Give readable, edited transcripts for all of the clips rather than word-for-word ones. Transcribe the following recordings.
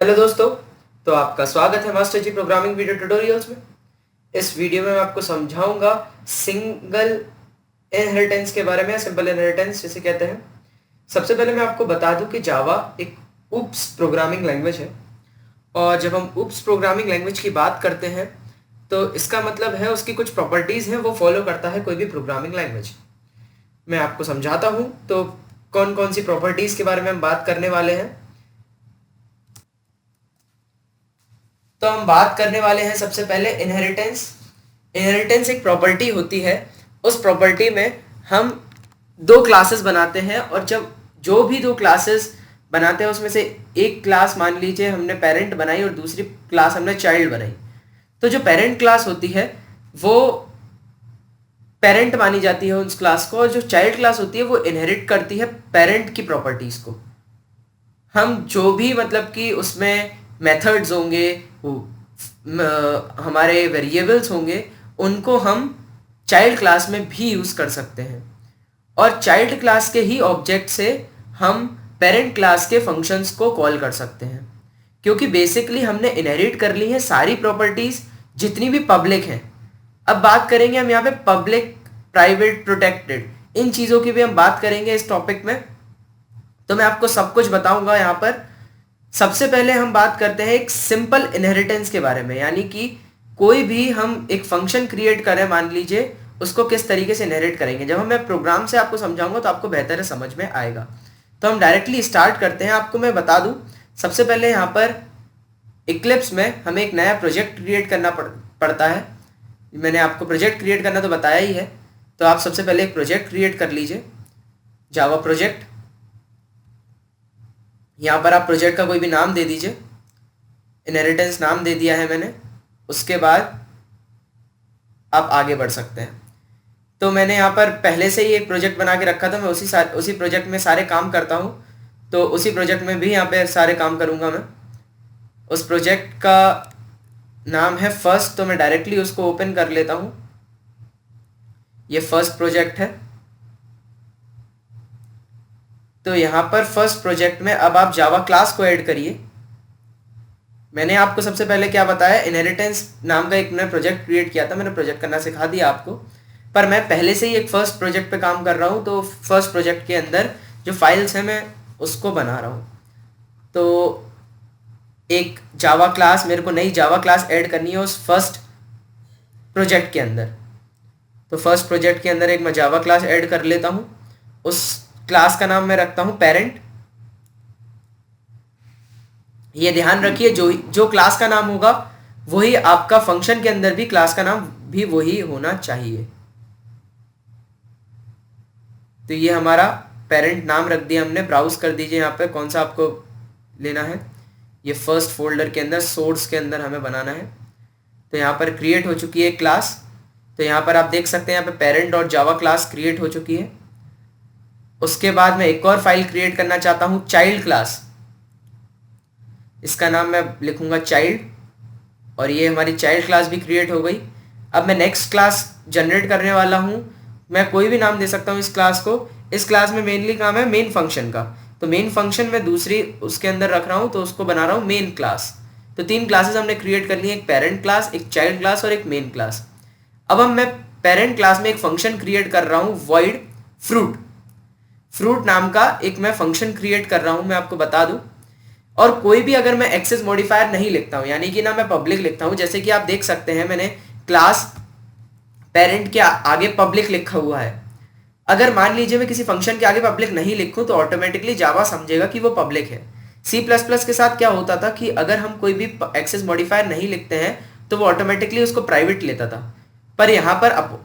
Hello दोस्तों। तो आपका स्वागत है मास्टर जी प्रोग्रामिंग वीडियो ट्यूटोरियल्स में। इस वीडियो में मैं आपको समझाऊंगा सिंगल इनहेरिटेंस के बारे में, सिंपल इनहेरिटेंस जिसे कहते हैं। सबसे पहले मैं आपको बता दूं कि जावा एक उप्स प्रोग्रामिंग लैंग्वेज है, और जब हम उप्स प्रोग्रामिंग लैंग्वेज की बात करते हैं तो इसका मतलब है उसकी कुछ प्रॉपर्टीज़ हैं वो फॉलो करता है कोई भी प्रोग्रामिंग लैंग्वेज। मैं आपको समझाता हूँ तो कौन कौन सी प्रॉपर्टीज़ के बारे में हम बात करने वाले हैं। तो हम बात करने वाले हैं सबसे पहले इनहेरिटेंस। इनहेरिटेंस एक प्रॉपर्टी होती है। उस प्रॉपर्टी में हम दो क्लासेस बनाते हैं, और जब जो भी दो क्लासेस बनाते हैं उसमें से एक क्लास मान लीजिए हमने पेरेंट बनाई और दूसरी क्लास हमने चाइल्ड बनाई, तो जो पेरेंट क्लास होती है वो पेरेंट मानी जाती है उस क्लास को, और जो चाइल्ड क्लास होती है वो इनहेरिट करती है पेरेंट की प्रॉपर्टीज़ को। हम जो भी मतलब कि उसमें मेथड्स होंगे, हमारे वेरिएबल्स होंगे, उनको हम चाइल्ड क्लास में भी यूज़ कर सकते हैं, और चाइल्ड क्लास के ही ऑब्जेक्ट से हम पेरेंट क्लास के फंक्शंस को कॉल कर सकते हैं। क्योंकि बेसिकली हमने इनहेरिट कर ली है सारी प्रॉपर्टीज़ जितनी भी पब्लिक हैं। अब बात करेंगे हम यहाँ पे पब्लिक, प्राइवेट, प्रोटेक्टेड, इन चीज़ों की भी हम बात करेंगे इस टॉपिक में। तो मैं आपको सब कुछ बताऊंगा यहाँ पर। सबसे पहले हम बात करते हैं एक सिंपल इनहेरिटेंस के बारे में, यानी कि कोई भी हम एक फंक्शन क्रिएट करें मान लीजिए, उसको किस तरीके से इनहेरिट करेंगे। जब मैं प्रोग्राम से आपको समझाऊंगा तो आपको बेहतर समझ में आएगा। तो हम डायरेक्टली स्टार्ट करते हैं। आपको मैं बता दूं, सबसे पहले यहाँ पर इक्लिप्स में हमें एक नया प्रोजेक्ट क्रिएट करना पड़ता है। मैंने आपको प्रोजेक्ट क्रिएट करना तो बताया ही है, तो आप सबसे पहले एक प्रोजेक्ट क्रिएट कर लीजिए, जावा प्रोजेक्ट। यहाँ पर आप प्रोजेक्ट का कोई भी नाम दे दीजिए। इनहेरिटेंस नाम दे दिया है मैंने। उसके बाद आप आगे बढ़ सकते हैं। तो मैंने यहाँ पर पहले से ही एक प्रोजेक्ट बना के रखा था, मैं उसी प्रोजेक्ट में सारे काम करता हूँ। तो उसी प्रोजेक्ट में भी यहाँ पे सारे काम करूँगा मैं। उस प्रोजेक्ट का नाम है फर्स्ट, तो मैं डायरेक्टली उसको ओपन कर लेता हूँ। ये फर्स्ट प्रोजेक्ट है। तो यहाँ पर फर्स्ट प्रोजेक्ट में अब आप जावा क्लास को ऐड करिए। मैंने आपको सबसे पहले क्या बताया, इनहेरिटेंस नाम का एक मैंने प्रोजेक्ट क्रिएट किया था, मैंने प्रोजेक्ट करना सिखा दिया आपको। पर मैं पहले से ही एक फर्स्ट प्रोजेक्ट पे काम कर रहा हूँ, तो फर्स्ट प्रोजेक्ट के अंदर जो फाइल्स हैं मैं उसको बना रहा हूँ। तो एक जावा क्लास, मेरे को नई जावा क्लास ऐड करनी है उस फर्स्ट प्रोजेक्ट के अंदर। तो फर्स्ट प्रोजेक्ट के अंदर एक मैं जावा क्लास ऐड कर लेता हूँ। उस क्लास का नाम मैं रखता हूँ पेरेंट। ये ध्यान रखिए, जो जो क्लास का नाम होगा वही आपका फंक्शन के अंदर भी क्लास का नाम भी वही होना चाहिए। तो ये हमारा पेरेंट नाम रख दिया हमने। ब्राउज कर दीजिए यहाँ पे कौन सा आपको लेना है। ये फर्स्ट फोल्डर के अंदर सोर्स के अंदर हमें बनाना है। तो यहाँ पर क्रिएट हो चुकी है क्लास। तो यहाँ पर आप देख सकते हैं यहाँ पे पेरेंट और जावा क्लास क्रिएट हो चुकी है। उसके बाद मैं एक और फाइल क्रिएट करना चाहता हूँ, चाइल्ड क्लास। इसका नाम मैं लिखूंगा चाइल्ड, और ये हमारी चाइल्ड क्लास भी क्रिएट हो गई। अब मैं नेक्स्ट क्लास जनरेट करने वाला हूँ। मैं कोई भी नाम दे सकता हूँ इस क्लास को। इस क्लास में मेनली काम है मेन फंक्शन का, तो मेन फंक्शन में दूसरी उसके अंदर रख रहा हूँ, तो उसको बना रहा हूँ मेन क्लास। तो तीन क्लासेस हमने क्रिएट कर ली है, एक पेरेंट क्लास, एक चाइल्ड क्लास और एक मेन क्लास। अब हम मैं पेरेंट क्लास में एक फंक्शन क्रिएट कर रहा हूँ, वॉइड फ्रूट। फ्रूट नाम का एक मैं फंक्शन क्रिएट कर रहा हूँ, मैं आपको बता दूं। और कोई भी अगर मैं एक्सेस मॉडिफायर नहीं लिखता हूँ, यानी कि ना मैं पब्लिक लिखता हूँ, जैसे कि आप देख सकते हैं मैंने क्लास पेरेंट के आगे पब्लिक लिखा हुआ है। अगर मान लीजिए मैं किसी फंक्शन के आगे पब्लिक नहीं लिखूं तो ऑटोमेटिकली जावा समझेगा कि वो पब्लिक है। सी प्लस प्लस के साथ क्या होता था कि अगर हम कोई भी एक्सेस मॉडिफायर नहीं लिखते हैं तो वो ऑटोमेटिकली उसको प्राइवेट लेता था, पर यहाँ पर अब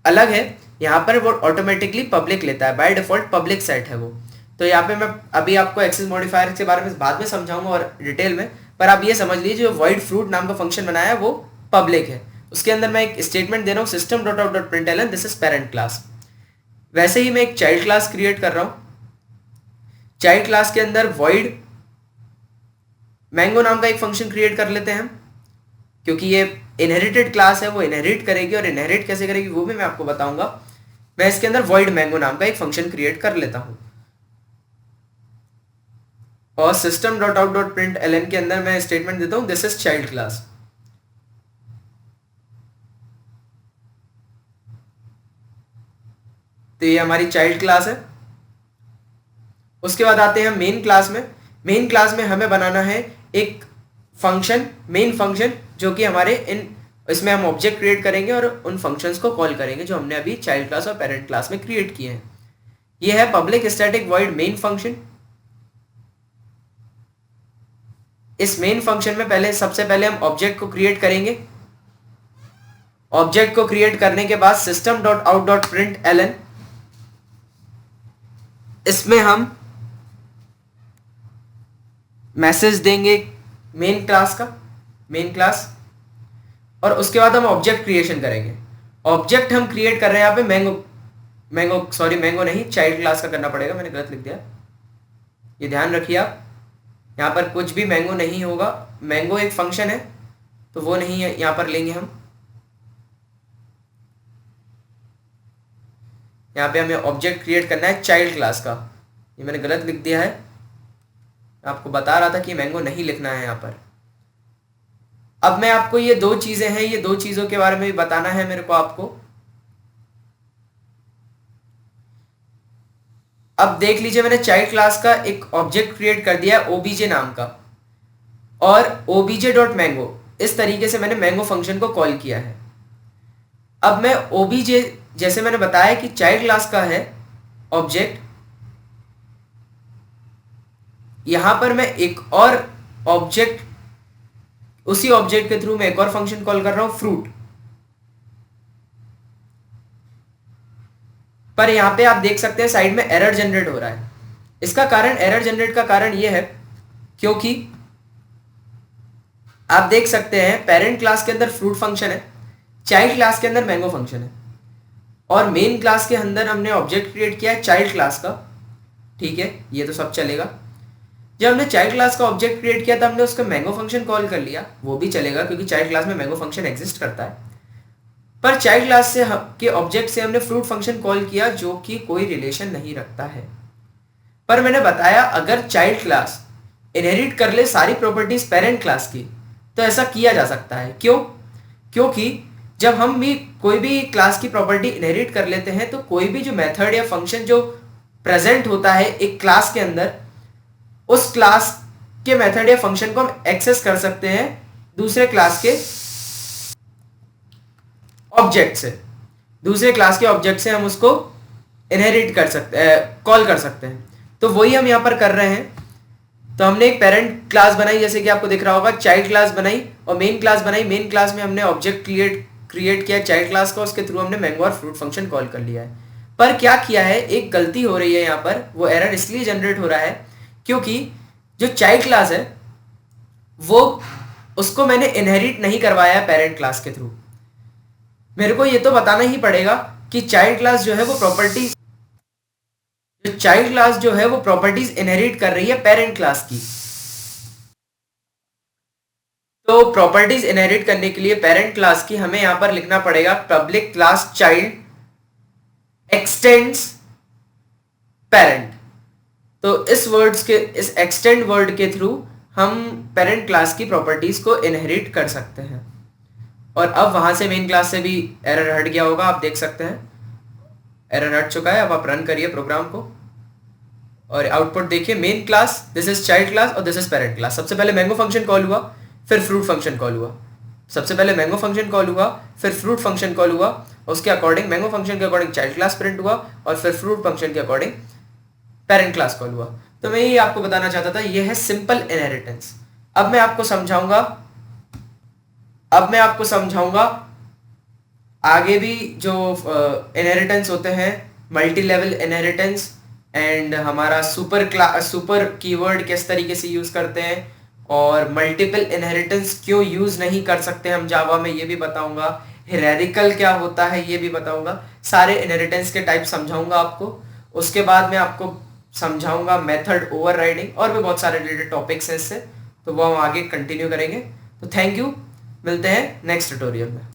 अलग है। यहाँ पर वो ऑटोमेटिकली पब्लिक लेता है, बाय डिफॉल्ट पब्लिक सेट है वो। तो यहाँ पे मैं अभी आपको एक्सेस मॉडिफायर के बारे में बाद में समझाऊंगा और डिटेल में, पर आप ये समझ लीजिए जो वॉइड फ्रूट नाम का फंक्शन बनाया है वो पब्लिक है। उसके अंदर मैं एक स्टेटमेंट दे रहा हूँ, system dot out dot println this is parent class. वैसे ही मैं एक चाइल्ड क्लास क्रिएट कर रहा हूँ। चाइल्ड क्लास के अंदर वॉइड मैंगो नाम का एक फंक्शन क्रिएट कर लेते हैं हम, क्योंकि ये इनहेरिटेड क्लास है, वो इनहेरिट करेगी, और इनहेरिट कैसे करेगी वो भी मैं आपको बताऊंगा। मैं इसके अंदर वॉइड मैंगो नाम का एक फंक्शन क्रिएट कर लेता हूं, और system dot out dot print L के अंदर मैं स्टेटमेंट देता हूं दिस इज चाइल्ड क्लास। तो ये हमारी चाइल्ड क्लास है। उसके बाद आते हैं मेन क्लास में। मेन क्लास में हमें बनाना है एक फंक्शन, मेन फंक्शन, जो कि हमारे इसमें हम ऑब्जेक्ट क्रिएट करेंगे और उन फंक्शंस को कॉल करेंगे जो हमने अभी चाइल्ड क्लास और पेरेंट क्लास में क्रिएट किए हैं। ये है public static void main function. इस मेन फंक्शन में सबसे पहले हम ऑब्जेक्ट को क्रिएट करेंगे। ऑब्जेक्ट को क्रिएट करने के बाद system dot out dot print L, इसमें हम मैसेज देंगे मेन क्लास का, मेन क्लास, और उसके बाद हम ऑब्जेक्ट क्रिएशन करेंगे। ऑब्जेक्ट हम क्रिएट कर रहे हैं यहाँ पे मैंगो नहीं, चाइल्ड क्लास का करना पड़ेगा, मैंने गलत लिख दिया, ये ध्यान रखिए आप। यहाँ पर कुछ भी मैंगो नहीं होगा, मैंगो एक फंक्शन है तो वो नहीं है, यहाँ पर लेंगे हम। यहाँ पे हमें ऑब्जेक्ट क्रिएट करना है चाइल्ड क्लास का, ये मैंने गलत लिख दिया है, आपको बता रहा था कि मैंगो नहीं लिखना है यहाँ पर। अब मैं आपको ये दो चीजें हैं, ये दो चीजों के बारे में भी बताना है मेरे को आपको। अब देख लीजिए, मैंने चाइल्ड क्लास का एक ऑब्जेक्ट क्रिएट कर दिया है ओबीजे नाम का, और ओबीजे डॉट मैंगो, इस तरीके से मैंने मैंगो फंक्शन को कॉल किया है। अब मैं ओबीजे, जैसे मैंने बताया कि चाइल्ड क्लास का है ऑब्जेक्ट, यहां पर मैं एक और ऑब्जेक्ट, उसी ऑब्जेक्ट के थ्रू मैं एक और फंक्शन कॉल कर रहा हूं फ्रूट। पर यहां पे आप देख सकते हैं साइड में एरर जनरेट हो रहा है। इसका कारण, एरर जनरेट का कारण यह है क्योंकि आप देख सकते हैं पेरेंट क्लास के अंदर फ्रूट फंक्शन है, चाइल्ड क्लास के अंदर मैंगो फंक्शन है, और मेन क्लास के अंदर हमने ऑब्जेक्ट क्रिएट किया है चाइल्ड क्लास का। ठीक है, ये तो सब चलेगा। जब हमने चाइल्ड क्लास का ऑब्जेक्ट क्रिएट किया था, हमने उसका मैंगो फंक्शन कॉल कर लिया, वो भी चलेगा क्योंकि चाइल्ड क्लास में मैंगो फंक्शन एग्जिस्ट करता है। पर चाइल्ड क्लास से के ऑब्जेक्ट से हमने फ्रूट फंक्शन कॉल किया जो कि कोई रिलेशन नहीं रखता है। पर मैंने बताया अगर चाइल्ड क्लास इनहेरिट कर ले सारी प्रॉपर्टीज पेरेंट क्लास की, तो ऐसा किया जा सकता है। क्यों? क्योंकि जब हम भी कोई भी क्लास की प्रॉपर्टी इनहेरिट कर लेते हैं, तो कोई भी जो मेथड या फंक्शन जो प्रेजेंट होता है एक क्लास के अंदर, उस क्लास के मेथड या फंक्शन को हम एक्सेस कर सकते हैं दूसरे क्लास के ऑब्जेक्ट से। दूसरे क्लास के ऑब्जेक्ट से हम उसको इनहेरिट कर सकते हैं, कॉल कर सकते हैं। तो वही हम यहां पर कर रहे हैं। तो हमने एक पेरेंट क्लास बनाई, जैसे कि आपको दिख रहा होगा, चाइल्ड क्लास बनाई और मेन क्लास बनाई। मेन क्लास में हमने ऑब्जेक्ट क्रिएट किया चाइल्ड क्लास का, उसके थ्रू हमने मैंगो और फ्रूट फंक्शन कॉल कर लिया है। पर क्या किया है, एक गलती हो रही है यहाँ पर, वो एरर इसलिए जनरेट हो रहा है क्योंकि जो चाइल्ड क्लास है वो, उसको मैंने इनहेरिट नहीं करवाया है पेरेंट क्लास के थ्रू। मेरे को ये तो बताना ही पड़ेगा कि चाइल्ड क्लास जो है वो प्रॉपर्टीज, जो चाइल्ड क्लास जो है वो प्रॉपर्टीज इनहेरिट कर रही है पेरेंट क्लास की। तो प्रॉपर्टीज इनहेरिट करने के लिए पेरेंट क्लास की हमें यहां पर लिखना पड़ेगा public class child x tends parent. तो इस एक्सटेंड वर्ड के थ्रू हम पेरेंट क्लास की प्रॉपर्टीज को इनहेरिट कर सकते हैं। और अब वहां से मेन क्लास से भी एरर हट गया होगा, आप देख सकते हैं एरर हट चुका है। अब आप रन करिए प्रोग्राम को और आउटपुट देखिए, main class, this is child class और दिस इज पेरेंट क्लास। सबसे पहले मैंगो फंक्शन कॉल हुआ, फिर फ्रूट फंक्शन कॉल हुआ। सबसे पहले मैंगो फंक्शन कॉल हुआ, फिर फ्रूट फंक्शन कॉल हुआ, उसके अकॉर्डिंग मैंगो फंक्शन के अकॉर्डिंग चाइल्ड क्लास प्रिंट हुआ, और फिर फ्रूट फंक्शन के अकॉर्डिंग पेरेंट क्लास कॉल हुआ। तो मैं ये आपको बताना चाहता था, ये है सिंपल इनहेरिटेंस। अब मैं आपको समझाऊंगा आगे भी जो इनहेरिटेंस होते हैं, मल्टी लेवल इनहेरिटेंस एंड हमारा सुपर कीवर्ड किस तरीके से यूज करते हैं, और मल्टीपल इनहेरिटेंस क्यों यूज नहीं कर सकते हम जावा में, ये भी बताऊंगा। हियरार्किकल क्या होता है ये भी बताऊंगा। सारे इनहेरिटेंस के टाइप समझाऊंगा आपको। उसके बाद मैं आपको समझाऊंगा मेथड ओवरराइडिंग, और भी बहुत सारे रिलेटेड टॉपिक्स हैं इससे, तो वो हम आगे कंटिन्यू करेंगे। तो थैंक यू, मिलते हैं नेक्स्ट ट्यूटोरियल में।